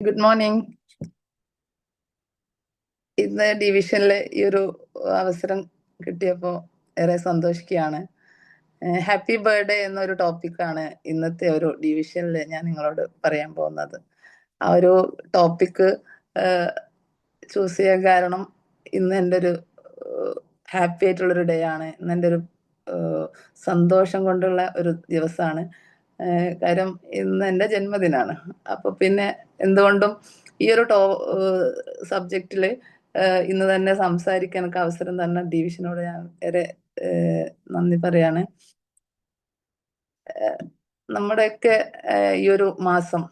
Good morning. ഇന്ന് ഡിവിഷനിലെ ഈ ഒരു അവസരം കിട്ടിയപ്പോൾ ഏറെ സന്തോഷിക്കുകയാണ്. ഹാപ്പി ബർത്ത്ഡേ എന്നൊരു ടോപ്പിക്കാണ് ഇന്നത്തെ ഒരു ഡിവിഷനിൽ ഞാൻ നിങ്ങളോട് പറയാൻ പോകുന്നത്. ആ ഒരു ടോപ്പിക്ക് ചൂസ് ചെയ്യാൻ കാരണം ഇന്ന് എൻ്റെ ഒരു ഹാപ്പി ആയിട്ടുള്ളൊരു ഡേ ആണ്. ഇന്ന് എൻ്റെ ഒരു സന്തോഷം കൊണ്ടുള്ള ഒരു ദിവസമാണ്. കാര്യം ഇന്ന് എൻ്റെ ജന്മദിനാണ്. അപ്പൊ പിന്നെ എന്തുകൊണ്ടും ഈ ഒരു സബ്ജക്റ്റില് ഇന്ന് തന്നെ സംസാരിക്കാൻ എനിക്ക് അവസരം തന്ന ഡിവിഷനോട് ഞാൻ ഏറെ നന്ദി പറയാണ്. നമ്മുടെയൊക്കെ ഈ ഒരു മാസം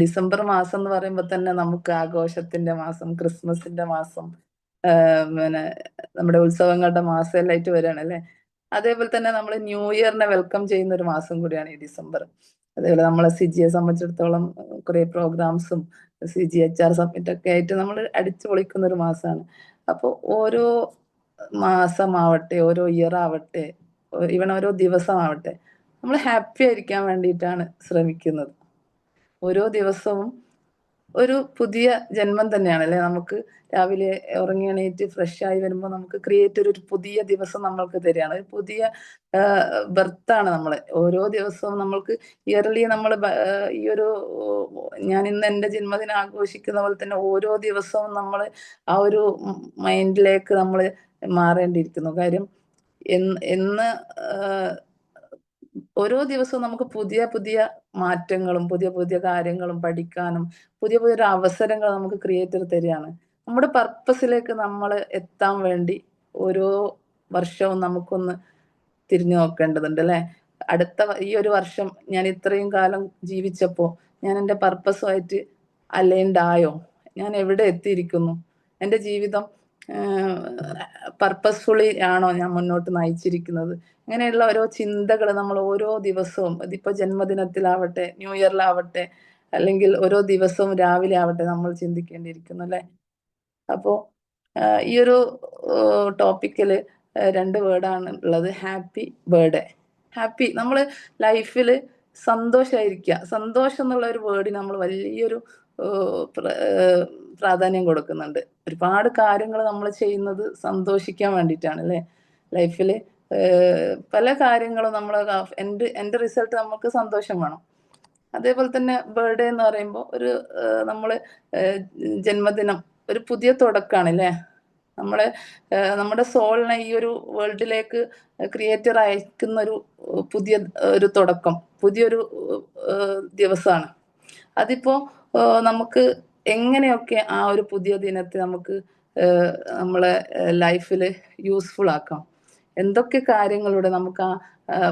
ഡിസംബർ മാസം എന്ന് പറയുമ്പോൾ തന്നെ നമുക്ക് ആഘോഷത്തിന്റെ മാസം, ക്രിസ്മസിന്റെ മാസം, പിന്നെ നമ്മുടെ ഉത്സവങ്ങളുടെ മാസം എല്ലാം ആയിട്ട് വരികയാണ് അല്ലെ. അതേപോലെ തന്നെ നമ്മൾ ന്യൂ ഇയറിനെ വെൽക്കം ചെയ്യുന്ന ഒരു മാസം കൂടിയാണ് ഈ ഡിസംബർ. അതേപോലെ നമ്മളെ സിജിയെ സംബന്ധിച്ചിടത്തോളം കുറെ പ്രോഗ്രാംസും CGHR സബ്മിറ്റ് ഒക്കെ ആയിട്ട് നമ്മൾ അടിച്ചു പൊളിക്കുന്ന ഒരു മാസമാണ്. അപ്പോൾ ഓരോ മാസമാവട്ടെ, ഓരോ ഇയർ ആവട്ടെ, ഈവൻ ഓരോ ദിവസമാവട്ടെ, നമ്മൾ ഹാപ്പി ആയിരിക്കാൻ വേണ്ടിയിട്ടാണ് ശ്രമിക്കുന്നത്. ഓരോ ദിവസവും ഒരു പുതിയ ജന്മം തന്നെയാണ് അല്ലെ. നമുക്ക് രാവിലെ ഉറങ്ങി എണീറ്റ് ഫ്രഷ് ആയി വരുമ്പോൾ നമുക്ക് ക്രിയേറ്റ് ഒരു പുതിയ ദിവസം നമ്മൾക്ക് തരികയാണ്. ഒരു പുതിയ ബർത്താണ് നമ്മള്. ഓരോ ദിവസവും നമ്മൾക്ക് ഇയർലി നമ്മൾ ഈ ഒരു ഞാൻ ഇന്ന് എൻ്റെ ജന്മദിനം ആഘോഷിക്കുന്ന പോലെ തന്നെ ഓരോ ദിവസവും നമ്മൾ ആ ഒരു മൈൻഡിലേക്ക് നമ്മൾ മാറേണ്ടിയിരിക്കുന്നു. കാര്യം എന്ന് ഓരോ ദിവസവും നമുക്ക് പുതിയ പുതിയ മാറ്റങ്ങളും പുതിയ പുതിയ കാര്യങ്ങളും പഠിക്കാനും പുതിയ പുതിയ അവസരങ്ങൾ നമുക്ക് ക്രിയേറ്റർ തരികയാണ്. നമ്മുടെ പർപ്പസിലേക്ക് നമ്മൾ എത്താൻ വേണ്ടി ഓരോ വർഷവും നമുക്കൊന്ന് തിരിഞ്ഞു നോക്കേണ്ടതുണ്ട് അല്ലെ. ഈ ഒരു വർഷം ഞാൻ ഇത്രയും കാലം ജീവിച്ചപ്പോ ഞാൻ എൻ്റെ പർപ്പസുമായിട്ട് അലൈൻഡ് ആയോ? ഞാൻ എവിടെ എത്തിയിരിക്കുന്നു? എൻ്റെ ജീവിതം പർപ്പസ്ഫുള്ളി ആണോ ഞാൻ മുന്നോട്ട് നയിച്ചിരിക്കുന്നത്? ഇങ്ങനെയുള്ള ഓരോ ചിന്തകൾ നമ്മൾ ഓരോ ദിവസവും, ഇതിപ്പോ ജന്മദിനത്തിലാവട്ടെ, ന്യൂ ഇയറിലാവട്ടെ, അല്ലെങ്കിൽ ഓരോ ദിവസവും രാവിലെ ആവട്ടെ നമ്മൾ ചിന്തിക്കേണ്ടിയിരിക്കുന്നു അല്ലെ. അപ്പോ ഈ ഒരു ടോപ്പിക്കില് 2 വേർഡാണ് ഉള്ളത്. Happy birthday. ഹാപ്പി, നമ്മൾ ലൈഫിൽ സന്തോഷമായിരിക്കുക. സന്തോഷം എന്നുള്ള ഒരു വേർഡിന് നമ്മൾ വലിയൊരു പ്രാധാന്യം കൊടുക്കുന്നുണ്ട്. ഒരുപാട് കാര്യങ്ങൾ നമ്മൾ ചെയ്യുന്നത് സന്തോഷിക്കാൻ വേണ്ടിയിട്ടാണ് അല്ലെ. ലൈഫിൽ പല കാര്യങ്ങളും നമ്മൾ എൻ്റെ റിസൾട്ട് നമുക്ക് സന്തോഷം വേണം. അതേപോലെ തന്നെ ബർത്ത്ഡേ എന്ന് പറയുമ്പോൾ ഒരു നമ്മൾ ജന്മദിനം ഒരു പുതിയ തുടക്കമാണ് അല്ലേ. നമ്മുടെ സോളിനെ ഈ ഒരു വേൾഡിലേക്ക് ക്രിയേറ്റർ അയക്കുന്ന ഒരു പുതിയ ഒരു തുടക്കം, പുതിയൊരു ദിവസമാണ്. അതിപ്പോ നമുക്ക് എങ്ങനെയൊക്കെ ആ ഒരു പുതിയ ദിനത്തെ നമുക്ക് നമ്മളെ ലൈഫിൽ യൂസ്ഫുൾ ആക്കാം, എന്തൊക്കെ കാര്യങ്ങളിലൂടെ നമുക്ക് ആ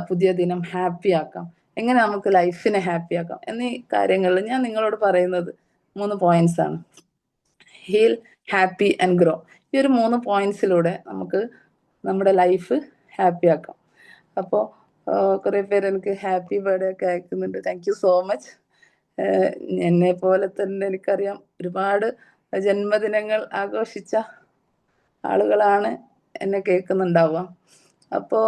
പുതിയ ദിനം ഹാപ്പി ആക്കാം, എങ്ങനെ നമുക്ക് ലൈഫിനെ ഹാപ്പി ആക്കാം എന്നീ കാര്യങ്ങളിൽ ഞാൻ നിങ്ങളോട് പറയുന്നത് 3 പോയിന്റ്സ് ആണ്. Heal, happy and grow. ഈ ഒരു 3 പോയിന്റ്സിലൂടെ നമുക്ക് നമ്മുടെ ലൈഫ് ഹാപ്പി ആക്കാം. അപ്പോൾ കുറെ പേര് എനിക്ക് ഹാപ്പി ബർത്ത്ഡേ ഒക്കെ അയക്കുന്നുണ്ട്. Thank you so much. എന്നെ പോലെ തന്നെ എനിക്കറിയാം ഒരുപാട് ജന്മദിനങ്ങൾ ആഘോഷിച്ച ആളുകളാണ് എന്നെ കേൾക്കുന്നുണ്ടാവുക. അപ്പോ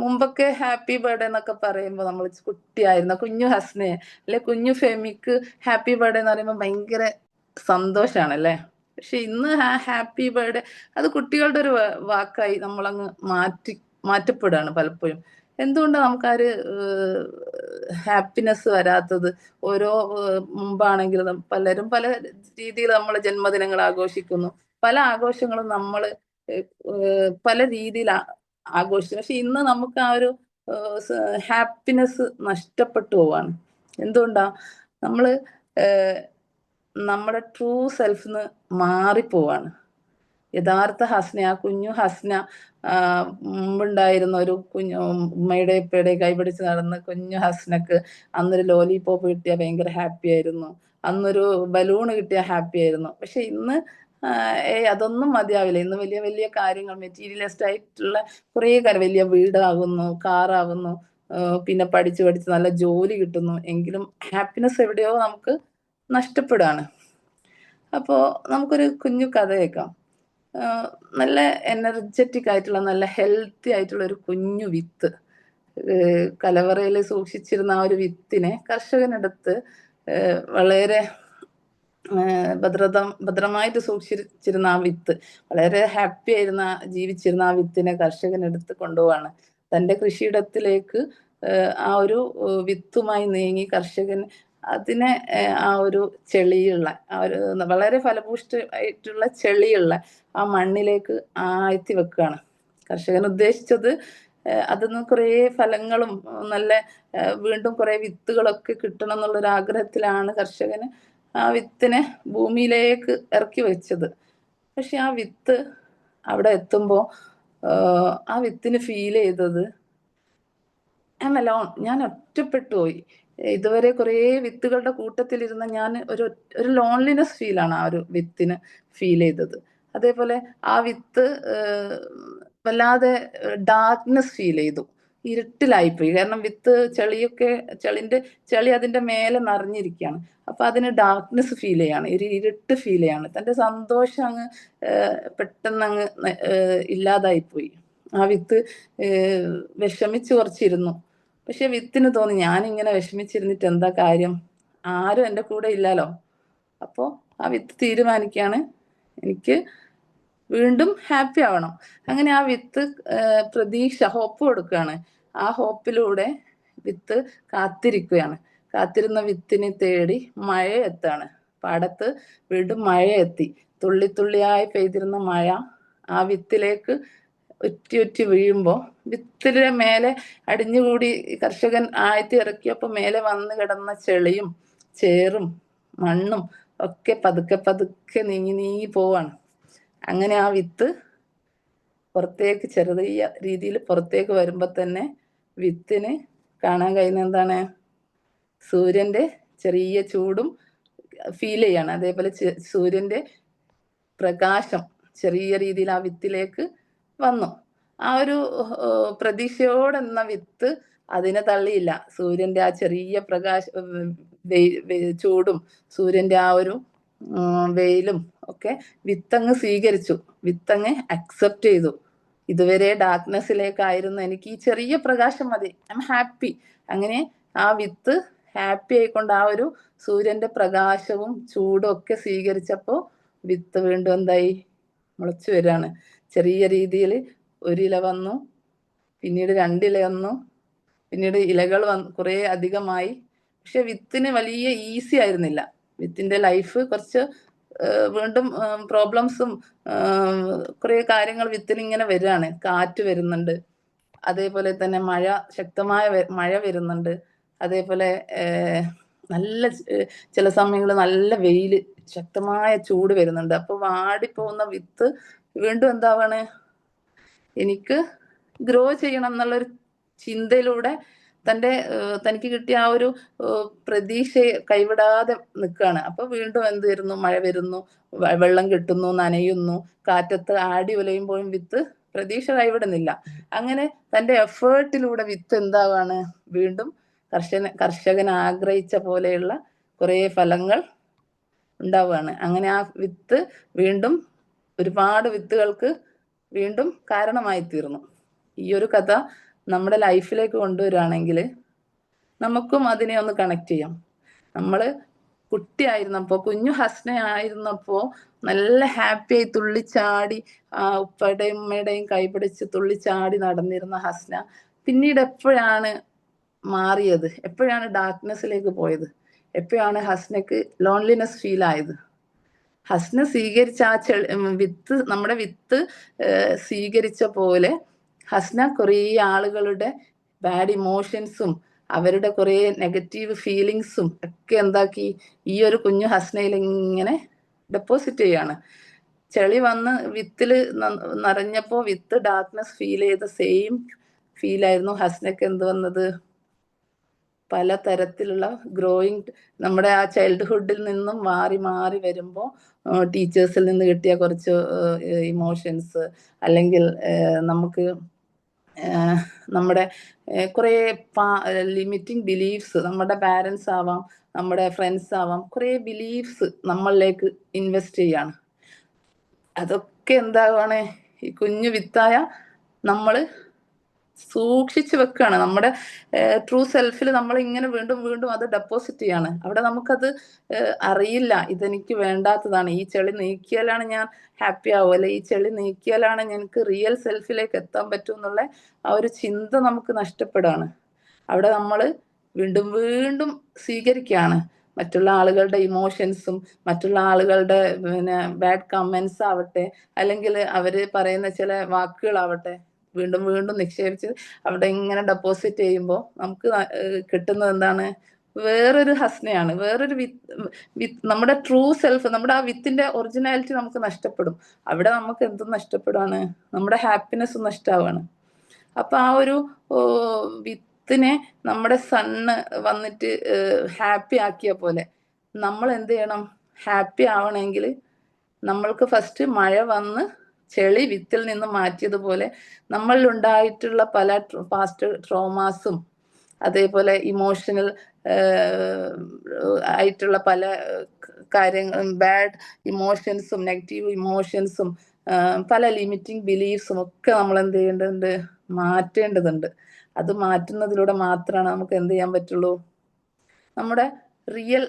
മുമ്പൊക്കെ ഹാപ്പി ബർത്ത്ഡേ എന്നൊക്കെ പറയുമ്പോൾ നമ്മൾ കുട്ടിയായിരുന്ന കുഞ്ഞു ഹസ്നെ അല്ലെ കുഞ്ഞു ഫെമിക്ക് ഹാപ്പി ബർത്ത്ഡേ എന്ന് പറയുമ്പോൾ ഭയങ്കര സന്തോഷാണ് അല്ലേ. പക്ഷെ ഇന്ന് ഹാപ്പി ബർത്ത്ഡേ അത് കുട്ടികളുടെ ഒരു വാക്കായി നമ്മളങ്ങ് മാറ്റപ്പെടുകയാണ് പലപ്പോഴും. എന്തുകൊണ്ടാണ് നമുക്കൊരു ഹാപ്പിനെസ് വരാത്തത്? ഓരോ മുമ്പാണെങ്കിൽ പലരും പല രീതിയിൽ നമ്മൾ ജന്മദിനങ്ങൾ ആഘോഷിക്കുന്നു. പല ആഘോഷങ്ങളും നമ്മൾ പല രീതിയിൽ ആഘോഷിച്ചു. പക്ഷെ ഇന്ന് നമുക്ക് ആ ഒരു ഹാപ്പിനെസ് നഷ്ടപ്പെട്ടു പോവാണ്. എന്തുകൊണ്ടാ? നമ്മള് നമ്മുടെ ട്രൂ സെൽഫിന്ന് മാറിപ്പോവാണ്. യഥാർത്ഥ ഹസ്ന, ആ കുഞ്ഞു ഹസ്ന, മുമ്പുണ്ടായിരുന്ന ഒരു കുഞ്ഞു ഉമ്മയുടെ ഉപ്പയുടെ കൈപിടിച്ച് നടന്ന് കുഞ്ഞു ഹസ്നക്ക് അന്നൊരു ലോലിപോപ്പ് കിട്ടിയ ഭയങ്കര ഹാപ്പി ആയിരുന്നു, അന്നൊരു ബലൂണ് കിട്ടിയ ഹാപ്പി ആയിരുന്നു. പക്ഷെ ഇന്ന് അതൊന്നും മതിയാവില്ല. ഇന്ന് വലിയ വലിയ കാര്യങ്ങൾ, മെറ്റീരിയലിസ്റ്റ് ആയിട്ടുള്ള കുറേ കാര്യം, വലിയ വീടാകുന്നു, കാറാകുന്നു, പിന്നെ പഠിച്ച് പഠിച്ച് നല്ല ജോലി കിട്ടുന്നു, എങ്കിലും ഹാപ്പിനെസ് എവിടെയോ നമുക്ക് നഷ്ടപ്പെടാണ്. അപ്പോ നമുക്കൊരു കുഞ്ഞു കഥ കേൾക്കാം. നല്ല എനർജറ്റിക് ആയിട്ടുള്ള നല്ല ഹെൽത്തി ആയിട്ടുള്ള ഒരു കുഞ്ഞു വിത്ത്, കലവറയിൽ സൂക്ഷിച്ചിരുന്ന ആ ഒരു വിത്തിനെ കർഷകനെടുത്ത് വളരെ ഭദ്രമായിട്ട് സൂക്ഷിച്ചിരുന്ന ആ വിത്ത്, വളരെ ഹാപ്പി ആയിരുന്ന ജീവിച്ചിരുന്ന ആ വിത്തിനെ കർഷകൻ എടുത്ത് കൊണ്ടുപോവാണ് തന്റെ കൃഷിയിടത്തിലേക്ക്. ആ ഒരു വിത്തുമായി നീങ്ങി കർഷകൻ അതിനെ ആ ഒരു ചെളിയുള്ള ആ ഒരു വളരെ ഫലഭൂഷ്ഠമായിട്ടുള്ള ചെളിയുള്ള ആ മണ്ണിലേക്ക് ആഴ്ത്തി വെക്കുകയാണ്. കർഷകൻ ഉദ്ദേശിച്ചത് അതിന്ന് കുറേ ഫലങ്ങളും നല്ല വീണ്ടും കുറെ വിത്തുകളൊക്കെ കിട്ടണം എന്നുള്ളൊരു ആഗ്രഹത്തിലാണ് കർഷകന് ആ വിത്തിനെ ഭൂമിയിലേക്ക് ഇറക്കി വെച്ചത്. പക്ഷെ ആ വിത്ത് അവിടെ എത്തുമ്പോ ആ വിത്തിന് ഫീൽ ചെയ്തത് ഞാൻ ഒറ്റപ്പെട്ടു പോയി. ഇതുവരെ കുറേ വിത്തുകളുടെ കൂട്ടത്തിലിരുന്ന ഞാൻ ഒരു ലോൺലിനെസ് ഫീലാണ് ആ ഒരു വിത്തിന് ഫീൽ ചെയ്തത്. അതേപോലെ ആ വിത്ത് വല്ലാതെ ഡാർക്ക്നെസ് ഫീൽ ചെയ്തു, ഇരുട്ടിലായിപ്പോയി. കാരണം വിത്ത് ചെളി അതിന്റെ മേലെ നിറഞ്ഞിരിക്കുകയാണ്. അപ്പൊ അതിന് ഡാർക്ക്നെസ് ഫീൽ ചെയ്യാണ്, ഒരു ഇരുട്ട് ഫീൽ ചെയ്യാണ്. തന്റെ സന്തോഷം അങ്ങ് പെട്ടെന്ന് അങ്ങ് ഇല്ലാതായിപ്പോയി. ആ വിത്ത് വിഷമിച്ച് കുറച്ചിരുന്നു. പക്ഷെ വിത്തിന് തോന്നി, ഞാനിങ്ങനെ വിഷമിച്ചിരുന്നിട്ട് എന്താ കാര്യം, ആരും എൻ്റെ കൂടെ ഇല്ലല്ലോ. അപ്പോൾ ആ വിത്ത് തീരുമാനിക്കുകയാണ്, എനിക്ക് വീണ്ടും ഹാപ്പി ആവണം. അങ്ങനെ ആ വിത്ത് ഹോപ്പ് കൊടുക്കുകയാണ്. ആ ഹോപ്പിലൂടെ വിത്ത് കാത്തിരിക്കുകയാണ്. കാത്തിരുന്ന വിത്തിനെ തേടി മഴ എത്താണ്. പാടത്ത് വീണ്ടും മഴ എത്തി. തുള്ളി തുള്ളിയായി പെയ്തിരുന്ന മഴ ആ വിത്തിലേക്ക് ഒറ്റി ഒറ്റി വീഴുമ്പോൾ വിത്തിലെ മേലെ അടിഞ്ഞുകൂടി കർഷകൻ ആഴ്ത്തി ഇറക്കിയപ്പോൾ മേലെ വന്ന് കിടന്ന ചെളിയും ചേറും മണ്ണും ഒക്കെ പതുക്കെ പതുക്കെ നീങ്ങി നീങ്ങി പോവാണ്. അങ്ങനെ ആ വിത്ത് പുറത്തേക്ക് ചെറിയ രീതിയിൽ പുറത്തേക്ക് വരുമ്പോൾ തന്നെ വിത്തിന് കാണാൻ കഴിയുന്ന എന്താണ്, സൂര്യന്റെ ചെറിയ ചൂടും ഫീൽ ചെയ്യാണ്. അതേപോലെ സൂര്യന്റെ പ്രകാശം ചെറിയ രീതിയിൽ ആ വിത്തിലേക്ക് വന്നു. ആ ഒരു പ്രതീക്ഷയോടെന്ന വിത്ത് അതിനെ തള്ളിയില്ല. സൂര്യന്റെ ആ ചെറിയ ചൂടും സൂര്യന്റെ ആ ഒരു വെയിലും ഒക്കെ വിത്തങ്ങ് സ്വീകരിച്ചു, വിത്തങ്ങ് അക്സെപ്റ്റ് ചെയ്തു. ഇതുവരെ ഡാർക്ക്നെസ്സിലേക്കായിരുന്നു, എനിക്ക് ഈ ചെറിയ പ്രകാശം മതി, ഐ എം ഹാപ്പി. അങ്ങനെ ആ വിത്ത് ഹാപ്പി ആയിക്കൊണ്ട് ആ ഒരു സൂര്യന്റെ പ്രകാശവും ചൂടും ഒക്കെ സ്വീകരിച്ചപ്പോൾ വിത്ത് വീണ്ടും എന്തായി, മുളച്ചു വരികയാണ്. ചെറിയ രീതിയിൽ ഒരില വന്നു, പിന്നീട് രണ്ടില വന്നു, പിന്നീട് ഇലകൾ കുറെ അധികമായി. പക്ഷെ വിത്തിന് വലിയ ഈസി ആയിരുന്നില്ല. വിത്തിന്റെ ലൈഫ് കുറച്ച് വീണ്ടും പ്രോബ്ലംസും കുറെ കാര്യങ്ങൾ വിത്തിന് ഇങ്ങനെ വരികയാണ്. കാറ്റ് വരുന്നുണ്ട്, അതേപോലെ തന്നെ ശക്തമായ മഴ വരുന്നുണ്ട്, അതേപോലെ നല്ല ചില സമയങ്ങളിൽ നല്ല വെയില്, ശക്തമായ ചൂട് വരുന്നുണ്ട്. അപ്പൊ വാടിപ്പോകുന്ന വിത്ത് വീണ്ടും എന്താവാണ്, എനിക്ക് ഗ്രോ ചെയ്യണം എന്നുള്ളൊരു ചിന്തയിലൂടെ തനിക്ക് കിട്ടിയ ആ ഒരു പ്രതീക്ഷയെ കൈവിടാതെ നിൽക്കുകയാണ്. അപ്പൊ വീണ്ടും എന്ത് വരുന്നു, മഴ വരുന്നു, വെള്ളം കിട്ടുന്നു, നനയുന്നു, കാറ്റത്ത് ആടി ഉലയുമ്പോഴും വിത്ത് പ്രതീക്ഷ കൈവിടുന്നില്ല. അങ്ങനെ തന്റെ എഫേർട്ടിലൂടെ വിത്ത് എന്താവാണ്, വീണ്ടും കർഷകൻ ആഗ്രഹിച്ച പോലെയുള്ള കുറെ ഫലങ്ങൾ ഉണ്ടാവുകയാണ്. അങ്ങനെ ആ വിത്ത് വീണ്ടും ഒരുപാട് വിത്തുകൾക്ക് വീണ്ടും കാരണമായി തീർന്നു. ഈ ഒരു കഥ നമ്മുടെ ലൈഫിലേക്ക് കൊണ്ടുവരികയാണെങ്കിൽ നമുക്കും അതിനെ ഒന്ന് കണക്ട് ചെയ്യാം. നമ്മള് കുട്ടിയായിരുന്നപ്പോ, കുഞ്ഞു ഹസ്ന ആയിരുന്നപ്പോ നല്ല ഹാപ്പിയായി തുള്ളിച്ചാടി ആ ഉപ്പയുടെയും ഉമ്മയുടെയും കൈപിടിച്ച് തുള്ളിച്ചാടി നടന്നിരുന്ന ഹസ്ന പിന്നീട് എപ്പോഴാണ് മാറിയത്, എപ്പോഴാണ് ഡാർക്ക്നെസ്സിലേക്ക് പോയത്, എപ്പോഴാണ് ഹസ്നക്ക് ലോൺലിനെസ് ഫീൽ ആയത്? ഹസ്ന സ്വീകരിച്ച ആ നമ്മുടെ വിത്ത് സ്വീകരിച്ച പോലെ ഹസ്ന കുറേ ആളുകളുടെ ബാഡ് ഇമോഷൻസും അവരുടെ കുറെ നെഗറ്റീവ് ഫീലിങ്സും ഒക്കെ എന്താക്കി, ഈ ഒരു കുഞ്ഞു ഹസ്നയിൽ ഇങ്ങനെ ഡെപ്പോസിറ്റ് ചെയ്യാണ്. ചെളി വന്ന് വിത്തില് നിറഞ്ഞപ്പോ വിത്ത് ഡാർക്ക്നെസ് ഫീൽ ചെയ്ത സെയിം ഫീലായിരുന്നു ഹസ്നക്ക് എന്ത് വന്നത്, പല തരത്തിലുള്ള ഗ്രോയിങ് നമ്മുടെ ആ ചൈൽഡ്ഹുഡിൽ നിന്നും മാറി മാറി വരുമ്പോൾ ടീച്ചേഴ്സിൽ നിന്ന് കിട്ടിയ കുറച്ച് ഇമോഷൻസ്, അല്ലെങ്കിൽ നമുക്ക് നമ്മുടെ കുറെ ലിമിറ്റിംഗ് ബിലീഫ്സ്, നമ്മുടെ പാരൻസ് ആവാം, നമ്മുടെ ഫ്രണ്ട്സ് ആവാം, കുറെ ബിലീഫ്സ് നമ്മളിലേക്ക് ഇൻവെസ്റ്റ് ചെയ്യാണ്. അതൊക്കെ എന്താവാണ്, ഈ കുഞ്ഞു വിത്തായ നമ്മൾ സൂക്ഷിച്ചു വെക്കുകയാണ്. നമ്മുടെ ട്രൂ സെൽഫിൽ നമ്മൾ ഇങ്ങനെ വീണ്ടും വീണ്ടും അത് ഡെപ്പോസിറ്റ് ചെയ്യാണ്. അവിടെ നമുക്കത് അറിയില്ല, ഇതെനിക്ക് വേണ്ടാത്തതാണ്, ഈ ചെളി നീക്കിയാലാണ് ഞാൻ ഹാപ്പി ആവും, അല്ലെ ഈ ചെളി നീക്കിയാലാണ് ഞങ്ങൾക്ക് റിയൽ സെൽഫിലേക്ക് എത്താൻ പറ്റും എന്നുള്ള ആ ഒരു ചിന്ത നമുക്ക് നഷ്ടപ്പെടുകയാണ്. അവിടെ നമ്മൾ വീണ്ടും വീണ്ടും സ്വീകരിക്കുകയാണ് മറ്റുള്ള ആളുകളുടെ ഇമോഷൻസും, മറ്റുള്ള ആളുകളുടെ പിന്നെ ബാഡ് കമന്റ്സ് ആവട്ടെ, അല്ലെങ്കിൽ അവര് പറയുന്ന ചില വാക്കുകളാവട്ടെ, വീണ്ടും വീണ്ടും നിക്ഷേപിച്ച് അവിടെ ഇങ്ങനെ ഡെപ്പോസിറ്റ് ചെയ്യുമ്പോൾ നമുക്ക് കിട്ടുന്നത് എന്താണ്? വേറൊരു ഹസ്നയാണ്, വേറൊരു നമ്മുടെ ട്രൂ സെൽഫ്, നമ്മുടെ ആ വിത്തിന്റെ ഒറിജിനാലിറ്റി നമുക്ക് നഷ്ടപ്പെടും. അവിടെ നമുക്ക് എന്തും നഷ്ടപ്പെടുകയാണ്? നമ്മുടെ ഹാപ്പിനെസ് നഷ്ടമാവാണ്. അപ്പൊ ആ ഒരു വിത്തിനെ നമ്മുടെ സണ്ണ് വന്നിട്ട് ഹാപ്പി ആക്കിയ പോലെ നമ്മൾ എന്ത് ചെയ്യണം? ഹാപ്പി ആവണമെങ്കിൽ നമ്മൾക്ക് ഫസ്റ്റ് മഴ വന്ന് ചെളി വിത്തിൽ നിന്ന് മാറ്റിയതുപോലെ നമ്മളിൽ ഉണ്ടായിട്ടുള്ള പല പാസ്റ്റ് ട്രോമാസും, അതേപോലെ ഇമോഷണൽ ആയിട്ടുള്ള പല കാര്യങ്ങളും, ബാഡ് ഇമോഷൻസും നെഗറ്റീവ് ഇമോഷൻസും പല ലിമിറ്റിംഗ് ബിലീഫ്സും ഒക്കെ നമ്മൾ എന്ത് ചെയ്യേണ്ടതുണ്ട്? മാറ്റേണ്ടതുണ്ട്. അത് മാറ്റുന്നതിലൂടെ മാത്രമാണ് നമുക്ക് എന്ത് ചെയ്യാൻ പറ്റുള്ളൂ? നമ്മുടെ റിയൽ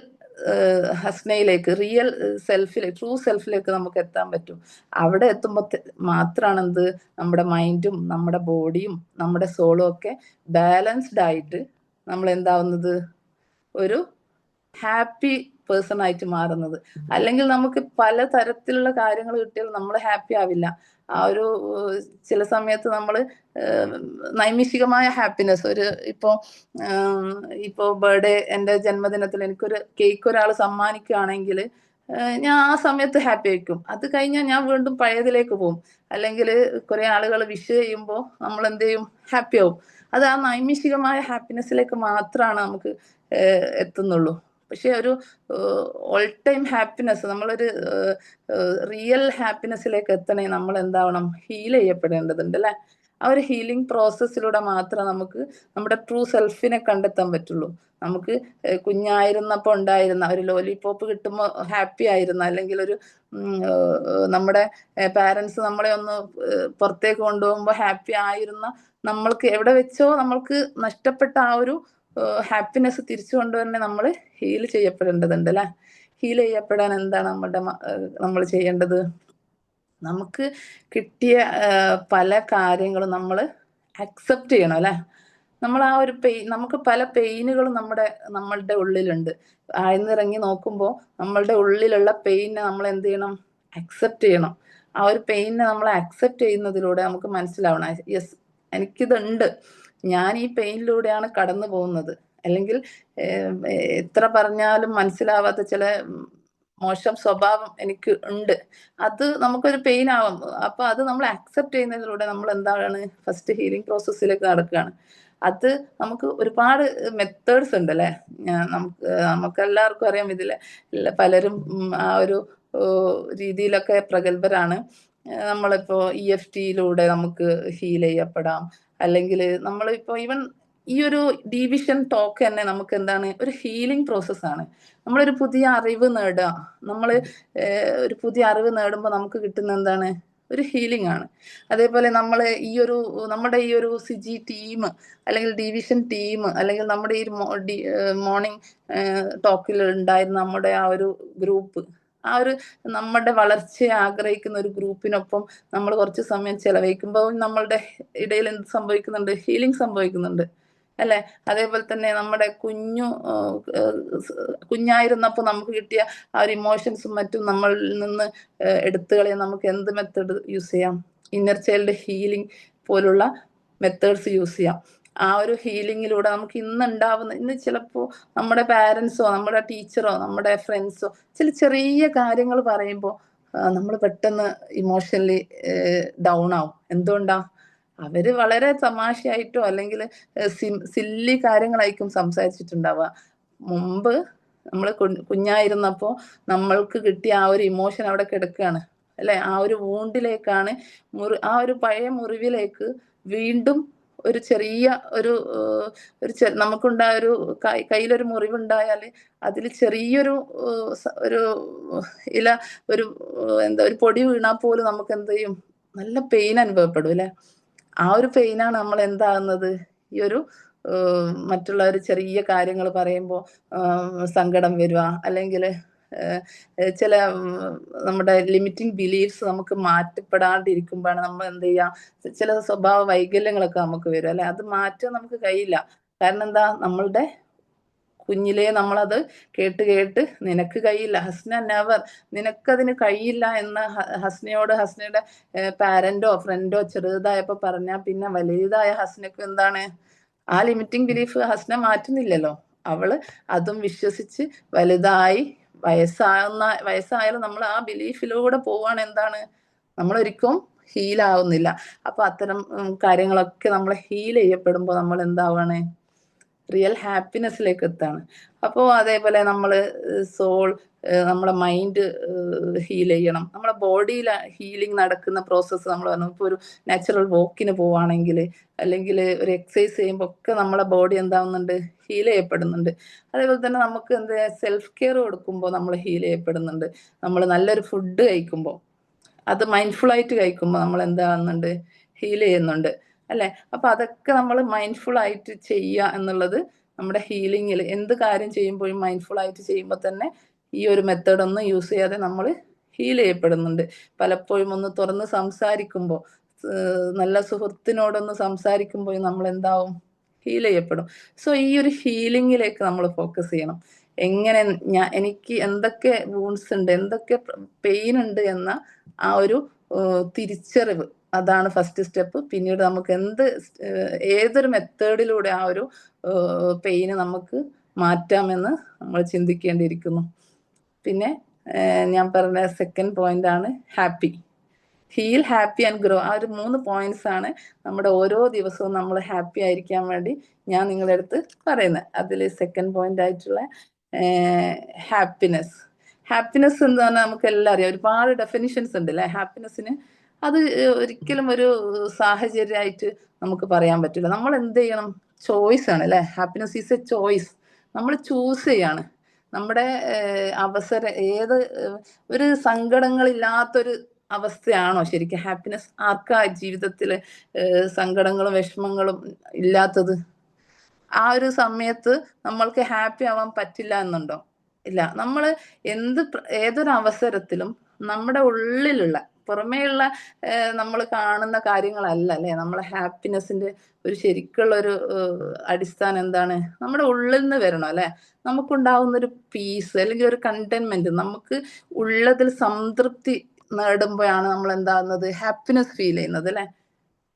ഹസ്നയിലേക്ക്, റിയൽ സെൽഫിലേക്ക്, ട്രൂ സെൽഫിലേക്ക് നമുക്ക് എത്താൻ പറ്റും. അവിടെ എത്തുമ്പോൾ മാത്രമാണ് എന്ത്? നമ്മുടെ മൈൻഡും നമ്മുടെ ബോഡിയും നമ്മുടെ സോളും ഒക്കെ ബാലൻസ്ഡ് ആയിട്ട് നമ്മൾ എന്താവുന്നത്? ഒരു ഹാപ്പി പേഴ്സൺ ആയിട്ട് മാറുന്നത്. അല്ലെങ്കിൽ നമുക്ക് പല തരത്തിലുള്ള കാര്യങ്ങൾ കിട്ടിയാൽ നമ്മൾ ഹാപ്പി ആവില്ല. ആ ഒരു ചില സമയത്ത് നമ്മൾ നൈമിഷികമായ ഹാപ്പിനെസ്, ഇപ്പോ ബർത്ത്ഡേ, എൻ്റെ ജന്മദിനത്തിൽ എനിക്കൊരു കേക്ക് ഒരാൾ സമ്മാനിക്കുകയാണെങ്കിൽ ഞാൻ ആ സമയത്ത് ഹാപ്പി ആയിരിക്കും. അത് കഴിഞ്ഞാൽ ഞാൻ വീണ്ടും പഴയതിലേക്ക് പോകും. അല്ലെങ്കിൽ കുറെ ആളുകൾ വിഷ് ചെയ്യുമ്പോൾ നമ്മൾ എന്ത് ചെയ്യും? ഹാപ്പി ആവും. അത് ആ നൈമിഷികമായ ഹാപ്പിനെസ്സിലേക്ക് മാത്രമാണ് നമുക്ക് എത്തുന്നുള്ളൂ. പക്ഷെ ഒരു ഓൾ ടൈം ഹാപ്പിനെസ്, നമ്മളൊരു റിയൽ ഹാപ്പിനെസ്സിലേക്ക് എത്തണേ നമ്മൾ എന്താവണം? ഹീൽ ചെയ്യപ്പെടേണ്ടതുണ്ട് അല്ലെ? ആ ഒരു ഹീലിംഗ് പ്രോസസ്സിലൂടെ മാത്രമേ നമുക്ക് നമ്മുടെ ട്രൂ സെൽഫിനെ കണ്ടെത്താൻ പറ്റുള്ളൂ. നമുക്ക് കുഞ്ഞായിരുന്നപ്പോൾ ഉണ്ടായിരുന്ന ഒരു ലോലിപോപ്പ് കിട്ടുമ്പോൾ ഹാപ്പി ആയിരുന്ന, അല്ലെങ്കിൽ ഒരു നമ്മുടെ പാരൻസ് നമ്മളെ ഒന്ന് പുറത്തേക്ക് കൊണ്ടുപോകുമ്പോൾ ഹാപ്പി ആയിരുന്ന നമ്മൾക്ക് എവിടെ വെച്ചോ നമ്മൾക്ക് നഷ്ടപ്പെട്ട ആ ഒരു ഹാപ്പിനെസ് തിരിച്ചു കൊണ്ടുവന്നെ നമ്മൾ ഹീൽ ചെയ്യപ്പെടേണ്ടതുണ്ട് അല്ലെ? ഹീൽ ചെയ്യപ്പെടാൻ എന്താണ് നമ്മൾ ചെയ്യേണ്ടത്? നമുക്ക് കിട്ടിയ പല കാര്യങ്ങളും നമ്മൾ അക്സെപ്റ്റ് ചെയ്യണം അല്ലെ? നമ്മൾ ആ ഒരു നമുക്ക് പല പെയിനുകളും നമ്മളുടെ ഉള്ളിലുണ്ട്. ആഴ്ന്നിറങ്ങി നോക്കുമ്പോൾ നമ്മളുടെ ഉള്ളിലുള്ള പെയിനെ നമ്മൾ എന്ത് ചെയ്യണം? അക്സെപ്റ്റ് ചെയ്യണം. ആ ഒരു പെയിനെ നമ്മൾ അക്സെപ്റ്റ് ചെയ്യുന്നതിലൂടെ നമുക്ക് മനസ്സിലാവണം, യെസ്, എനിക്കിതുണ്ട്, ഞാൻ ഈ പെയിനിലൂടെയാണ് കടന്നു പോകുന്നത്. അല്ലെങ്കിൽ എത്ര പറഞ്ഞാലും മനസ്സിലാവാത്ത ചില മോശം സ്വഭാവം എനിക്ക് ഉണ്ട്, അത് നമുക്കൊരു പെയിൻ ആവാം. അപ്പൊ അത് നമ്മൾ അക്സെപ്റ്റ് ചെയ്യുന്നതിലൂടെ നമ്മൾ എന്താണ്? ഫസ്റ്റ് ഹീലിംഗ് പ്രോസസ്സിലേക്ക് നടക്കുകയാണ്. അത് നമുക്ക് ഒരുപാട് മെത്തേഡ്സ് ഉണ്ട് അല്ലെ? നമുക്ക് എല്ലാവർക്കും അറിയാം, ഇതിലെ പലരും ആ ഒരു രീതിയിലൊക്കെ പ്രഗത്ഭരാണ്. നമ്മളിപ്പോ EFTയിലൂടെ നമുക്ക് ഹീൽ ചെയ്യപ്പെടാം. അല്ലെങ്കിൽ നമ്മളിപ്പോ ഈവൻ ഈ ഒരു ഡിവിഷൻ ടോക്ക് തന്നെ നമുക്ക് എന്താണ്? ഒരു ഹീലിംഗ് പ്രോസസ്സാണ്. നമ്മളൊരു പുതിയ അറിവ് നേടുക. ഒരു പുതിയ അറിവ് നേടുമ്പോൾ നമുക്ക് കിട്ടുന്ന എന്താണ്? ഒരു ഹീലിംഗ് ആണ്. അതേപോലെ നമ്മുടെ ഈ ഒരു സിജി ടീം, അല്ലെങ്കിൽ ഡിവിഷൻ ടീം, അല്ലെങ്കിൽ നമ്മുടെ ഈ മോർണിംഗ് ടോക്കിൽ ഉണ്ടായിരുന്ന നമ്മുടെ ആ ഒരു ഗ്രൂപ്പ്, ആ ഒരു നമ്മുടെ വളർച്ചയെ ആഗ്രഹിക്കുന്ന ഒരു ഗ്രൂപ്പിനൊപ്പം നമ്മൾ കുറച്ച് സമയം ചെലവഴിക്കുമ്പോൾ നമ്മളുടെ ഇടയിൽ എന്ത് സംഭവിക്കുന്നുണ്ട്? ഹീലിംഗ് സംഭവിക്കുന്നുണ്ട് അല്ലെ? അതേപോലെ തന്നെ നമ്മുടെ കുഞ്ഞായിരുന്നപ്പോൾ നമുക്ക് കിട്ടിയ ആ ഒരു ഇമോഷൻസും മറ്റും നമ്മളിൽ നിന്ന് എടുത്തു കളയാൻ നമുക്ക് എന്ത് മെത്തേഡ് യൂസ് ചെയ്യാം? ഇന്നർ ചൈൽഡ് ഹീലിംഗ് പോലുള്ള മെത്തേഡ്സ് യൂസ് ചെയ്യാം. ആ ഒരു ഹീലിംഗിലൂടെ നമുക്ക് ഇന്ന് ചിലപ്പോൾ നമ്മുടെ പാരൻസോ, നമ്മുടെ ടീച്ചറോ, നമ്മുടെ ഫ്രണ്ട്സോ ചെറിയ കാര്യങ്ങൾ പറയുമ്പോൾ നമ്മൾ പെട്ടെന്ന് ഇമോഷണലി ഡൗൺ ആവും. എന്തുകൊണ്ടാ? അവര് വളരെ തമാശയായിട്ടോ അല്ലെങ്കിൽ സില്ലി കാര്യങ്ങളായിരിക്കും സംസാരിച്ചിട്ടുണ്ടാവുക. മുമ്പ് നമ്മൾ കുഞ്ഞായിരുന്നപ്പോ നമ്മൾക്ക് കിട്ടിയ ആ ഒരു ഇമോഷൻ അവിടെ കിടക്കുകയാണ് അല്ലെ? ആ ഒരു വൂണ്ടിലേക്കാണ്, ആ ഒരു പഴയ മുറിവിലേക്ക് വീണ്ടും ഒരു ചെറിയ നമുക്കുണ്ടായ കയ്യിലൊരു മുറിവുണ്ടായാൽ അതിൽ ചെറിയൊരു ഒരു ഇല, ഒരു പൊടി വീണാൽ പോലും നമുക്ക് എന്ത് ചെയ്യും? നല്ല പെയിൻ അനുഭവപ്പെടും അല്ലെ? ആ ഒരു പെയിനാണ് നമ്മൾ എന്താകുന്നത്, ഈ ഒരു മറ്റുള്ള ഒരു ചെറിയ കാര്യങ്ങൾ പറയുമ്പോൾ സങ്കടം വരിക, അല്ലെങ്കിൽ ചില നമ്മുടെ ലിമിറ്റിംഗ് ബിലീഫ്സ് നമുക്ക് മാറ്റപ്പെടാണ്ടിരിക്കുമ്പോഴാണ് നമ്മൾ എന്ത് ചെയ്യുക, ചില സ്വഭാവ വൈകല്യങ്ങളൊക്കെ നമുക്ക് വരും അല്ലെ. അത് മാറ്റാൻ നമുക്ക് കഴിയില്ല. കാരണം എന്താ, നമ്മളുടെ കുഞ്ഞിലേ നമ്മളത് കേട്ട് കേട്ട് നിനക്ക് കഴിയില്ല ഹസ്ന, നെവർ, നിനക്കതിന് കഴിയില്ല എന്ന് ഹസ്നയോട് ഹസ്നയുടെ പാരന്റോ ഫ്രണ്ടോ ചെറുതായപ്പോ പറഞ്ഞാൽ പിന്നെ വലുതായ ഹസ്നക്ക് എന്താണ്, ആ ലിമിറ്റിംഗ് ബിലീഫ് ഹസ്ന മാറ്റുന്നില്ലല്ലോ. അവള് അതും വിശ്വസിച്ച് വലുതായി വയസ്സായാലും നമ്മൾ ആ ബിലീഫിലൂടെ പോവാണ്. എന്താണ്, നമ്മൾ ഒരിക്കലും ഹീലാവുന്നില്ല. അപ്പൊ അത്തരം കാര്യങ്ങളൊക്കെ നമ്മൾ ഹീൽ ചെയ്യപ്പെടുമ്പോൾ നമ്മൾ എന്താവാണ്, റിയൽ ഹാപ്പിനെസ്സിലേക്ക് എത്താണ്. അപ്പോൾ അതേപോലെ നമ്മൾ സോൾ, നമ്മളെ മൈൻഡ് ഹീൽ ചെയ്യണം. നമ്മളെ ബോഡിയിൽ ഹീലിംഗ് നടക്കുന്ന പ്രോസസ്സ് നമ്മൾ പറഞ്ഞു. ഇപ്പോൾ ഒരു നാച്ചുറൽ വോക്കിന് പോവുകയാണെങ്കിൽ, അല്ലെങ്കിൽ ഒരു എക്സസൈസ് ചെയ്യുമ്പോൾ ഒക്കെ നമ്മളെ ബോഡി എന്താവുന്നുണ്ട്, ഹീൽ ചെയ്യപ്പെടുന്നുണ്ട്. അതേപോലെ തന്നെ നമുക്ക് എന്ത് സെൽഫ് കെയർ കൊടുക്കുമ്പോൾ നമ്മൾ ഹീൽ ചെയ്യപ്പെടുന്നുണ്ട്. നമ്മൾ നല്ലൊരു ഫുഡ് കഴിക്കുമ്പോൾ, അത് മൈൻഡ്ഫുൾ ആയിട്ട് കഴിക്കുമ്പോൾ നമ്മൾ എന്താകുന്നുണ്ട്, ഹീൽ ചെയ്യുന്നുണ്ട് അല്ലെ. അപ്പൊ അതൊക്കെ നമ്മൾ മൈൻഡ്ഫുൾ ആയിട്ട് ചെയ്യുക എന്നുള്ളത് നമ്മുടെ ഹീലിംഗിൽ, എന്ത് കാര്യം ചെയ്യുമ്പോഴും മൈൻഡ്ഫുൾ ആയിട്ട് ചെയ്യുമ്പോൾ തന്നെ ഈ ഒരു മെത്തേഡ് ഒന്നും യൂസ് ചെയ്യാതെ നമ്മൾ ഹീൽ ചെയ്യപ്പെടുന്നുണ്ട്. പലപ്പോഴും ഒന്ന് തുറന്ന് സംസാരിക്കുമ്പോൾ, നല്ല സുഹൃത്തിനോടൊന്ന് സംസാരിക്കുമ്പോൾ നമ്മൾ എന്താവും, ഹീൽ ചെയ്യപ്പെടും. സോ ഈ ഒരു ഹീലിംഗിലേക്ക് നമ്മൾ ഫോക്കസ് ചെയ്യണം. എങ്ങനെ എനിക്ക് എന്തൊക്കെ വൂൺസ് ഉണ്ട്, എന്തൊക്കെ പെയിൻ ഉണ്ട് എന്ന ആ ഒരു തിരിച്ചറിവ്, അതാണ് ഫസ്റ്റ് സ്റ്റെപ്പ്. പിന്നീട് നമുക്ക് ഏതൊരു മെത്തേഡിലൂടെ ആ ഒരു പെയിന് നമുക്ക് മാറ്റാമെന്ന് നമ്മൾ ചിന്തിക്കേണ്ടിയിരിക്കുന്നു. പിന്നെ ഞാൻ പറഞ്ഞ സെക്കൻഡ് പോയിന്റ് ആണ് happy. Heal, happy and grow. ആ ഒരു 3 പോയിന്റ്സ് ആണ് നമ്മുടെ ഓരോ ദിവസവും നമ്മൾ ഹാപ്പി ആയിരിക്കാൻ വേണ്ടി ഞാൻ നിങ്ങളുടെ അടുത്ത് പറയുന്നത്. അതിൽ സെക്കൻഡ് പോയിന്റ് ആയിട്ടുള്ള ഹാപ്പിനെസ്. ഹാപ്പിനെസ് എന്ന് പറഞ്ഞാൽ നമുക്ക് എല്ലാം അറിയാം, ഒരുപാട് ഡെഫിനിഷൻസ് ഉണ്ട് അല്ലെ ഹാപ്പിനെസ്സിന്. അത് ഒരിക്കലും ഒരു സാഹചര്യമായിട്ട് നമുക്ക് പറയാൻ പറ്റില്ല. നമ്മൾ എന്ത് ചെയ്യണം, ചോയ്സ് ആണ് അല്ലെ. Happiness is A choice. നമ്മൾ ചൂസ് ചെയ്യാണ് നമ്മുടെ അവസരം. ഒരു സങ്കടങ്ങളില്ലാത്തൊരു അവസ്ഥയാണോ ശരിക്കും ഹാപ്പിനെസ്? ആർക്കാ ജീവിതത്തില് സങ്കടങ്ങളും വിഷമങ്ങളും ഇല്ലാത്തത്? ആ ഒരു സമയത്ത് നമ്മൾക്ക് ഹാപ്പി ആവാൻ പറ്റില്ല എന്നുണ്ടോ? ഇല്ല. നമ്മൾ ഏതൊരു അവസരത്തിലും നമ്മുടെ ഉള്ളിലുള്ള, പുറമേയുള്ള നമ്മൾ കാണുന്ന കാര്യങ്ങളല്ല അല്ലെ നമ്മളെ ഹാപ്പിനെസിന്റെ ഒരു ശരിക്കുള്ള ഒരു അടിസ്ഥാനം എന്താണ്, നമ്മുടെ ഉള്ളിൽ നിന്ന് വരണം അല്ലെ. നമുക്കുണ്ടാവുന്ന ഒരു പീസ് അല്ലെങ്കിൽ ഒരു കണ്ടെയ്ൻമെന്റ്, നമുക്ക് ഉള്ളതിൽ സംതൃപ്തി നേടുമ്പോഴാണ് നമ്മൾ എന്താകുന്നത്, ഹാപ്പിനെസ് ഫീൽ ചെയ്യുന്നത് അല്ലെ.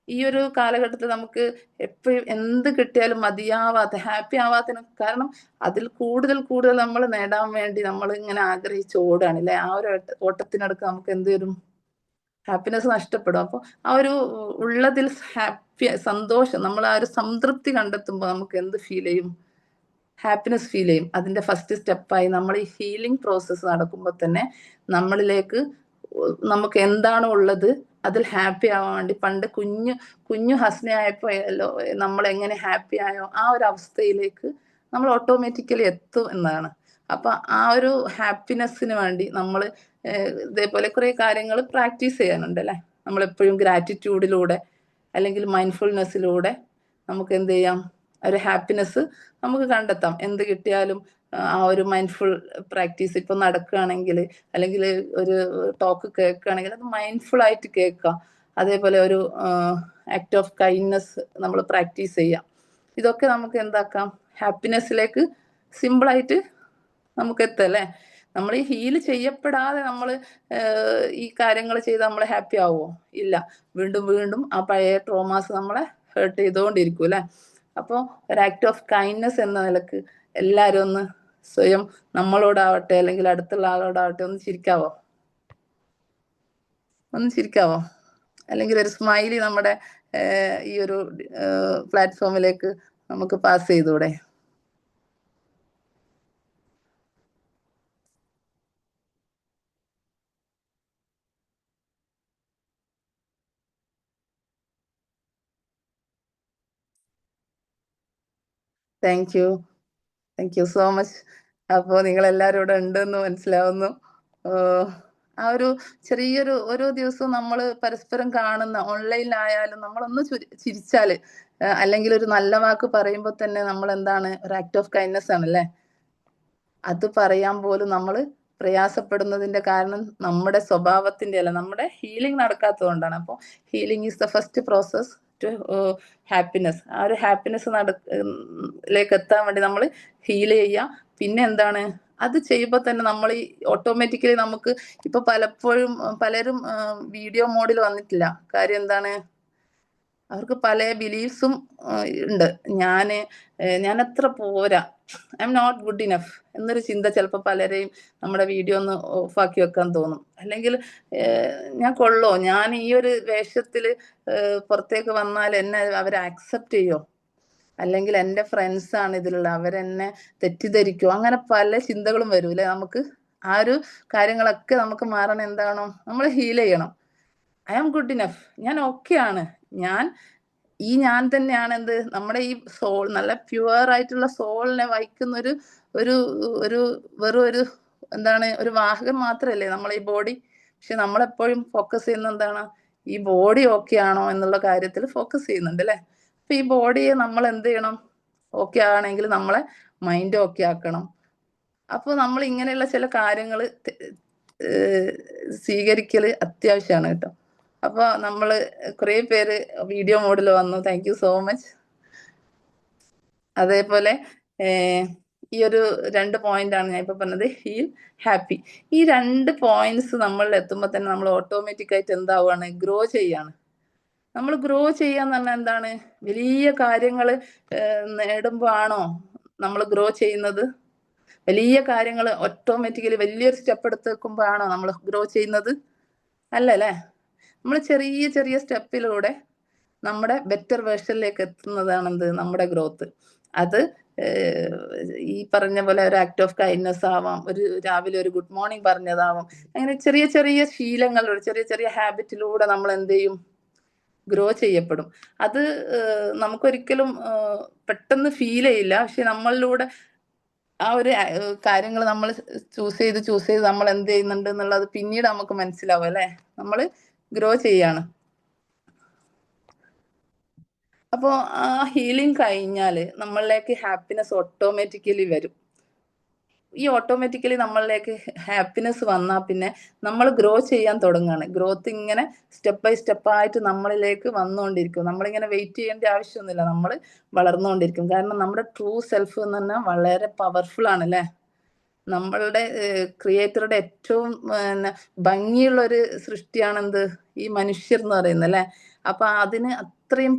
ഈ ഒരു കാലഘട്ടത്തിൽ നമുക്ക് എപ്പോഴും എന്ത് കിട്ടിയാലും മതിയാവാത്ത, ഹാപ്പി ആവാത്തതിന് കാരണം അതിൽ കൂടുതൽ കൂടുതൽ നമ്മൾ നേടാൻ വേണ്ടി നമ്മൾ ഇങ്ങനെ ആഗ്രഹിച്ച് ഓടുകയാണ് അല്ലെ. ആ ഒരു ഓട്ടത്തിനടുക്ക് നമുക്ക് എന്ത് വരും, ഹാപ്പിനെസ് നഷ്ടപ്പെടും. അപ്പോൾ ആ ഒരു ഉള്ളതിൽ ഹാപ്പി, സന്തോഷം, നമ്മൾ ആ ഒരു സംതൃപ്തി കണ്ടെത്തുമ്പോൾ നമുക്ക് എന്ത് ഫീൽ ചെയ്യും, ഹാപ്പിനെസ് ഫീൽ ചെയ്യും. അതിന്റെ ഫസ്റ്റ് സ്റ്റെപ്പായി നമ്മൾ ഈ ഹീലിംഗ് പ്രോസസ്സ് നടക്കുമ്പോൾ തന്നെ നമ്മളിലേക്ക് നമുക്ക് എന്താണോ ഉള്ളത് അതിൽ ഹാപ്പി ആവാൻ വേണ്ടി, പണ്ട് കുഞ്ഞു ഹസ്നയായപ്പോ നമ്മൾ എങ്ങനെ ഹാപ്പി ആയോ ആ ഒരു അവസ്ഥയിലേക്ക് നമ്മൾ ഓട്ടോമാറ്റിക്കലി എത്തും എന്നതാണ്. അപ്പൊ ആ ഒരു ഹാപ്പിനെസ്സിന് വേണ്ടി നമ്മൾ ഇതേപോലെ കുറെ കാര്യങ്ങൾ പ്രാക്ടീസ് ചെയ്യാനുണ്ട് അല്ലെ. നമ്മളെപ്പോഴും ഗ്രാറ്റിറ്റ്യൂഡിലൂടെ അല്ലെങ്കിൽ മൈൻഡ്ഫുൾനെസ്സിലൂടെ നമുക്ക് എന്ത് ചെയ്യാം, ഒരു ഹാപ്പിനെസ് നമുക്ക് കണ്ടെത്താം. എന്ത് കിട്ടിയാലും ആ ഒരു മൈൻഡ്ഫുൾ പ്രാക്ടീസ്, ഇപ്പൊ നടക്കുകയാണെങ്കിൽ അല്ലെങ്കിൽ ഒരു ടോക്ക് കേൾക്കുകയാണെങ്കിൽ അത് മൈൻഡ്ഫുൾ ആയിട്ട് കേൾക്കാം. അതേപോലെ ഒരു ആക്ട് ഓഫ് കൈൻഡ്നെസ് നമ്മൾ പ്രാക്ടീസ് ചെയ്യാം. ഇതൊക്കെ നമുക്ക് എന്താക്കാം, ഹാപ്പിനെസ്സിലേക്ക് സിമ്പിളായിട്ട് നമുക്ക് എത്താം അല്ലേ. നമ്മൾ ഈ ഹീൽ ചെയ്യപ്പെടാതെ നമ്മൾ ഈ കാര്യങ്ങൾ ചെയ്ത് നമ്മൾ ഹാപ്പി ആവുമോ? ഇല്ല. വീണ്ടും വീണ്ടും ആ പഴയ ട്രോമാസ് നമ്മളെ ഹേർട്ട് ചെയ്തുകൊണ്ടിരിക്കും അല്ലെ. അപ്പോൾ ഒരു ആക്ട് ഓഫ് കൈൻഡ്നെസ് എന്ന നിലക്ക് എല്ലാവരും ഒന്ന് സ്വയം നമ്മളോടാവട്ടെ അല്ലെങ്കിൽ അടുത്തുള്ള ആളോടാവട്ടെ ഒന്ന് ചിരിക്കാവോ? ഒന്ന് ചിരിക്കാവോ? അല്ലെങ്കിൽ ഒരു സ്മൈലി നമ്മുടെ ഈ ഒരു പ്ലാറ്റ്ഫോമിലേക്ക് നമുക്ക് പാസ് ചെയ്തൂടെ? Thank you. Thank you so much. അപ്പോൾ നിങ്ങൾ എല്ലാവരും ഇവിടെ ഉണ്ടെന്ന് മനസ്സിലാവുന്നു. ആ ഒരു ചെറിയൊരു ഓരോ ദിവസവും നമ്മൾ പരസ്പരം കാണുന്ന ഓൺലൈനിലായാലും നമ്മളൊന്ന് ചിരിച്ചാല് അല്ലെങ്കിൽ ഒരു നല്ല വാക്ക് പറയുമ്പോൾ തന്നെ നമ്മൾ എന്താണ് ഒരു ആക്ട് ഓഫ് കൈൻഡ്നെസ് ആണല്ലേ. അത് പറയാൻ പോലും നമ്മൾ പ്രയാസപ്പെടുന്നതിന്റെ കാരണം നമ്മുടെ സ്വഭാവത്തിന്റെ അല്ല, നമ്മുടെ ഹീലിംഗ് നടക്കാത്തത് കൊണ്ടാണ്. അപ്പോൾ healing is the first process to happiness. ആ ഒരു ഹാപ്പിനെസ് ലേക്ക് എത്താൻ വേണ്ടി നമ്മൾ ഹീൽ ചെയ്യുക. പിന്നെ എന്താണ്, അത് ചെയ്യുമ്പോൾ തന്നെ നമ്മൾ ഈ ഓട്ടോമാറ്റിക്കലി നമുക്ക് ഇപ്പൊ പലപ്പോഴും പലരും വീഡിയോ മോഡിൽ വന്നിട്ടില്ല. കാര്യം എന്താണ്, അവർക്ക് പല ബിലീഫ്സും ഉണ്ട്. ഞാൻ അത്ര പോരാ, I am not good enough എന്നൊരു ചിന്ത ചിലപ്പോൾ പലരെയും നമ്മുടെ വീഡിയോ ഒന്ന് ഓഫാക്കി വെക്കാൻ തോന്നും. അല്ലെങ്കിൽ ഞാൻ കൊള്ളോ, ഞാൻ ഈ ഒരു വേഷത്തിൽ പുറത്തേക്ക് വന്നാൽ എന്നെ അവർ ആക്സെപ്റ്റ് ചെയ്യോ, അല്ലെങ്കിൽ എൻ്റെ ഫ്രണ്ട്സ് ആണ് ഇതിലുള്ള, അവരെന്നെ തെറ്റിദ്ധരിക്കോ, അങ്ങനെ പല ചിന്തകളും വരൂലേ നമുക്ക്. ആ ഒരു കാര്യങ്ങളൊക്കെ നമുക്ക് മാറണം. എന്താണോ, നമ്മൾ ഹീൽ ചെയ്യണം. ഐ ആം ഗുഡ് ഇനഫ്, ഞാൻ ഓക്കെ ആണ്, ഞാൻ തന്നെയാണ് എന്ത്, നമ്മുടെ ഈ സോൾ, നല്ല പ്യുവർ ആയിട്ടുള്ള സോളിനെ വഹിക്കുന്ന ഒരു ഒരു വെറും ഒരു എന്താണ്, ഒരു വാഹകൻ മാത്രമല്ലേ നമ്മൾ ഈ ബോഡി. പക്ഷെ നമ്മളെപ്പോഴും ഫോക്കസ് ചെയ്യുന്ന എന്താണ്, ഈ ബോഡി ഓക്കെ ആണോ എന്നുള്ള കാര്യത്തിൽ ഫോക്കസ് ചെയ്യുന്നുണ്ട് അല്ലെ. അപ്പൊ ഈ ബോഡിയെ നമ്മൾ എന്ത് ചെയ്യണം, ഓക്കെ ആണെങ്കിൽ നമ്മളെ മൈൻഡ് ഓക്കെ ആക്കണം. അപ്പോൾ നമ്മൾ ഇങ്ങനെയുള്ള ചില കാര്യങ്ങൾ സ്വീകരിക്കല് അത്യാവശ്യമാണ് കേട്ടോ. അപ്പൊ നമ്മള് കുറെ പേര് വീഡിയോ മോഡിൽ വന്നു, താങ്ക് യു സോ മച്ച്. അതേപോലെ ഈ ഒരു 2 പോയിന്റാണ് ഞാൻ ഇപ്പൊ പറഞ്ഞത്, ഹീൽ, ഹാപ്പി. ഈ 2 പോയിന്റ്സ് നമ്മളിൽ എത്തുമ്പോൾ തന്നെ നമ്മൾ ഓട്ടോമാറ്റിക് ആയിട്ട് എന്താവുകയാണ്, ഗ്രോ ചെയ്യാണ്. നമ്മൾ ഗ്രോ ചെയ്യാന്ന് പറഞ്ഞാൽ എന്താണ്, വലിയ കാര്യങ്ങൾ നേടുമ്പോ ആണോ നമ്മൾ ഗ്രോ ചെയ്യുന്നത്? വലിയ കാര്യങ്ങൾ ഓട്ടോമാറ്റിക്കലി വലിയൊരു സ്റ്റെപ്പ് എടുത്ത് വെക്കുമ്പോഴാണോ നമ്മൾ ഗ്രോ ചെയ്യുന്നത്? അല്ലല്ലേ. നമ്മൾ ചെറിയ ചെറിയ സ്റ്റെപ്പിലൂടെ നമ്മുടെ ബെറ്റർ വേർഷനിലേക്ക് എത്തുന്നതാണ് എന്ത്, നമ്മുടെ ഗ്രോത്ത്. അത് ഈ പറഞ്ഞ പോലെ ഒരു ആക്ട് ഓഫ് കൈൻഡ്നെസ് ആവാം, ഒരു രാവിലെ ഒരു ഗുഡ് മോർണിംഗ് പറഞ്ഞതാവാം. അങ്ങനെ ചെറിയ ചെറിയ ശീലങ്ങൾ, ചെറിയ ചെറിയ ഹാബിറ്റിലൂടെ നമ്മൾ എന്ത് ചെയ്യും, ഗ്രോ ചെയ്യപ്പെടും. അത് നമുക്കൊരിക്കലും പെട്ടെന്ന് ഫീൽ ചെയ്യില്ല. പക്ഷെ നമ്മളിലൂടെ ആ ഒരു കാര്യങ്ങൾ നമ്മൾ ചൂസ് ചെയ്ത് നമ്മൾ എന്ത് ചെയ്യുന്നുണ്ട് എന്നുള്ളത് പിന്നീട് നമുക്ക് മനസ്സിലാവും അല്ലെ. നമ്മൾ ഗ്രോ ചെയ്യാണ്. അപ്പോൾ ആ ഹീലിംഗ് കഴിഞ്ഞാൽ നമ്മളിലേക്ക് ഹാപ്പിനെസ് ഓട്ടോമാറ്റിക്കലി വരും. ഈ ഓട്ടോമാറ്റിക്കലി നമ്മളിലേക്ക് ഹാപ്പിനെസ് വന്നാൽ പിന്നെ നമ്മൾ ഗ്രോ ചെയ്യാൻ തുടങ്ങുകയാണ്. ഗ്രോത്ത് ഇങ്ങനെ സ്റ്റെപ്പ് ബൈ സ്റ്റെപ്പായിട്ട് നമ്മളിലേക്ക് വന്നുകൊണ്ടിരിക്കും. നമ്മളിങ്ങനെ വെയിറ്റ് ചെയ്യേണ്ട ആവശ്യമൊന്നുമില്ല, നമ്മൾ വളർന്നുകൊണ്ടിരിക്കും. കാരണം നമ്മുടെ ട്രൂ സെൽഫ് എന്ന് പറഞ്ഞാൽ വളരെ പവർഫുൾ ആണ് അല്ലേ. നമ്മളുടെ ക്രിയേറ്ററുടെ ഏറ്റവും ഭംഗിയുള്ള ഒരു സൃഷ്ടിയാണ് എന്ത്, ഈ മനുഷ്യർ എന്ന് പറയുന്നത് അല്ലെ. അപ്പൊ അതിന് അത്രയും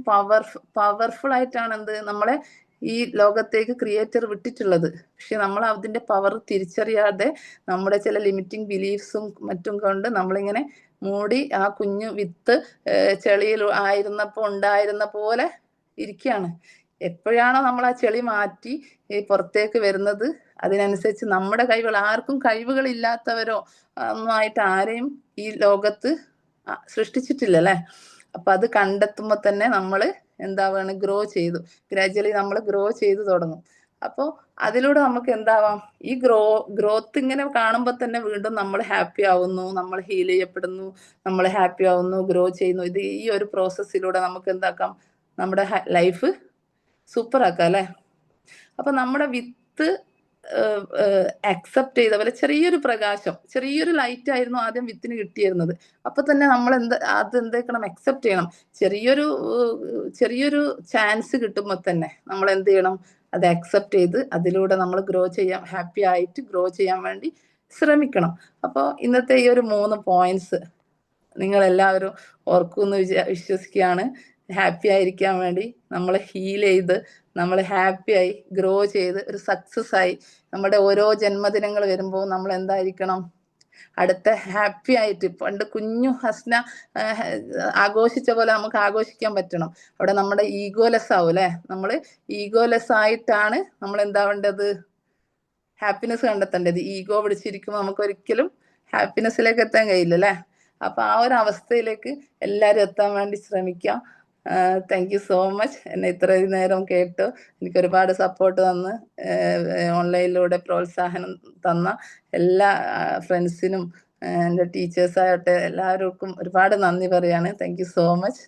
പവർഫുൾ ആയിട്ടാണ് എന്ത്, നമ്മളെ ഈ ലോകത്തേക്ക് ക്രിയേറ്റർ വിട്ടിട്ടുള്ളത്. പക്ഷെ നമ്മൾ അതിന്റെ പവർ തിരിച്ചറിയാതെ നമ്മുടെ ചില ലിമിറ്റിംഗ് ബിലീഫ്സും മറ്റും കൊണ്ട് നമ്മളിങ്ങനെ മൂടി ആ കുഞ്ഞു വിത്ത് ചെളിയിൽ ഉണ്ടായിരുന്ന പോലെ ഇരിക്കുകയാണ്. എപ്പോഴാണോ നമ്മൾ ആ ചെളി മാറ്റി പുറത്തേക്ക് വരുന്നത്, അതിനനുസരിച്ച് നമ്മുടെ കഴിവുകൾ, ആർക്കും കഴിവുകൾ ഇല്ലാത്തവരോ ഒന്നുമായിട്ട് ആരെയും ഈ ലോകത്ത് സൃഷ്ടിച്ചിട്ടില്ല അല്ലെ. അപ്പൊ അത് കണ്ടെത്തുമ്പോ തന്നെ നമ്മൾ എന്താവാണ്, ഗ്രോ ചെയ്തു, ഗ്രാജുവലി നമ്മൾ ഗ്രോ ചെയ്തു തുടങ്ങും. അപ്പോൾ അതിലൂടെ നമുക്ക് എന്താവാം, ഈ ഗ്രോത്ത് ഇങ്ങനെ കാണുമ്പോൾ തന്നെ വീണ്ടും നമ്മൾ ഹാപ്പി ആവുന്നു, നമ്മൾ ഹീൽ ചെയ്യപ്പെടുന്നു, നമ്മൾ ഹാപ്പി ആവുന്നു, ഗ്രോ ചെയ്യുന്നു. ഇത് ഈ ഒരു പ്രോസസ്സിലൂടെ നമുക്ക് എന്താക്കാം, നമ്മുടെ ലൈഫ് സൂപ്പർ ആക്കാം അല്ലെ. അപ്പൊ നമ്മുടെ വിത്ത് അക്സെപ്റ്റ് ചെയ്ത പോലെ ചെറിയൊരു പ്രകാശം, ചെറിയൊരു ലൈറ്റ് ആയിരുന്നു ആദ്യം വിത്തിന് കിട്ടിയിരുന്നത്. അപ്പൊ തന്നെ നമ്മൾ അതെന്താക്കണം, അക്സെപ്റ്റ് ചെയ്യണം. ചെറിയൊരു ചാൻസ് കിട്ടുമ്പോൾ തന്നെ നമ്മൾ എന്ത് ചെയ്യണം, അത് അക്സെപ്റ്റ് ചെയ്ത് അതിലൂടെ നമ്മൾ ഗ്രോ ചെയ്യാൻ, ഹാപ്പി ആയിട്ട് ഗ്രോ ചെയ്യാൻ വേണ്ടി ശ്രമിക്കണം. അപ്പോൾ ഇന്നത്തെ ഈ ഒരു 3 പോയിന്റ്സ് നിങ്ങൾ എല്ലാവരും ഓർക്കുമെന്ന് വിശ്വസിക്കുകയാണ്. ഹാപ്പി ആയിരിക്കാൻ വേണ്ടി നമ്മൾ ഹീൽ ചെയ്ത്, നമ്മൾ ഹാപ്പി ആയി ഗ്രോ ചെയ്ത് ഒരു സക്സസ് ആയി നമ്മുടെ ഓരോ ജന്മദിനങ്ങൾ വരുമ്പോൾ നമ്മൾ എന്തായിരിക്കണം, അടുത്ത ഹാപ്പി ആയിട്ട്, പണ്ട് കുഞ്ഞു ഹസ്ന ആഘോഷിച്ച പോലെ നമുക്ക് ആഘോഷിക്കാൻ പറ്റണം. അവിടെ നമ്മുടെ ഈഗോലെസ് ആവും അല്ലെ. നമ്മൾ ഈഗോലെസ് ആയിട്ടാണ് നമ്മൾ എന്താവേണ്ടത്, ഹാപ്പിനെസ് കണ്ടെത്തേണ്ടത്. ഈഗോ പിടിച്ചിരിക്കുമ്പോൾ നമുക്ക് ഒരിക്കലും ഹാപ്പിനെസ്സിലേക്ക് എത്താൻ കഴിയില്ല അല്ലെ. അപ്പൊ ആ ഒരു അവസ്ഥയിലേക്ക് എല്ലാവരും എത്താൻ വേണ്ടി ശ്രമിക്കാം. Thank you so much. എന്നെ ഇത്രയും നേരം കേട്ടു എനിക്ക് ഒരുപാട് സപ്പോർട്ട് തന്ന് ഓൺലൈനിലൂടെ പ്രോത്സാഹനം തന്ന എല്ലാ ഫ്രണ്ട്സിനും എൻ്റെ ടീച്ചേഴ്സാകട്ടെ എല്ലാവർക്കും ഒരുപാട് നന്ദി പറയാണ്. Thank you so much.